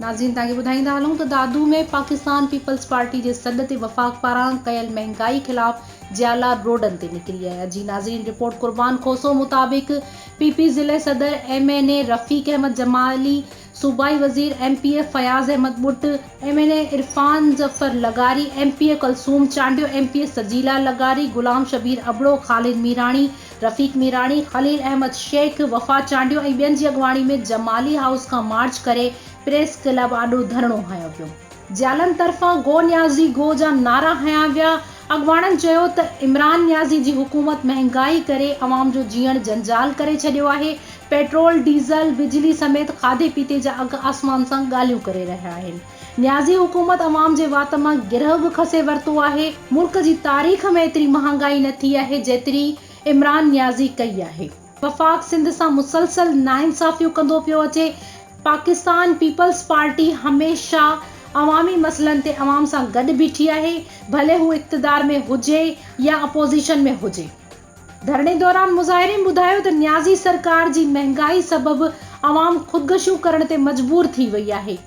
नाज़रीन तव्हांखे ॿुधाईंदा हलूं त दादू में पाकिस्तान पीपल्स पार्टी जे सॾ ते वफ़ाक़ पारां कयल महांगाई ख़िलाफ़ जियाला रोडनि ते निकिरी आया। जी नाज़रीन, रिपोर्ट कुर्बान खोसो मुताबिक़ पीपी ज़िले सदर MNA रफ़ीक अहमद जमाली, सूबाई वज़ीर MPA फयाज़ अहमद बुट, MNA Irfan Zafar लगारी, MPA Kulsoom Chandio, MPA सजीला लगारी, गुलाम शबीर अबड़ो, ख़ालिद मीराणी, रफ़ीक मीराणी, खलील अहमद शेख, वफ़ा चांडियो ऐं ॿियनि जी अॻवाणी में जमाली हाउस खां मार्च करे प्रेस क्लब आॾो धरणो हयो वियो। जालनि तरफ़ां गो न्याज़ी गो जा नारा हया विया। अॻवाणनि चयो त इमरान न्याज़ी जी हुकूमत महांगाई करे अवाम जो जीअण जंजाल करे छॾियो आहे। पेट्रोल, डीज़ल, बिजली समेत खाधे पीते जा अघ आसमान सां ॻाल्हियूं करे रहिया आहिनि। न्याज़ी हुकूमत अवाम जे वात मां गिरह बि खसे वरितो आहे। मुल्क जी तारीख़ में एतिरी महांगाई न थी आहे जेतिरी इमरान न्याज़ी कई आहे। वफ़ाक़ सिंध सां मुसलसल नाइंसाफ़ियूं कंदो पियो अचे। पाकिस्तान पीपल्स पार्टी हमेशह अवामी मसइलनि ते अवाम सां गॾु बीठी आहे, भले हू इक़्तिदार में हुजे या अपोज़िशन में हुजे। धरणे दौरान मुज़ाहिरीन ॿुधायो त न्याज़ी सरकार जी महांगाई सबबि अवाम ख़ुदकुशियूं करण ते मजबूर थी वई आहे।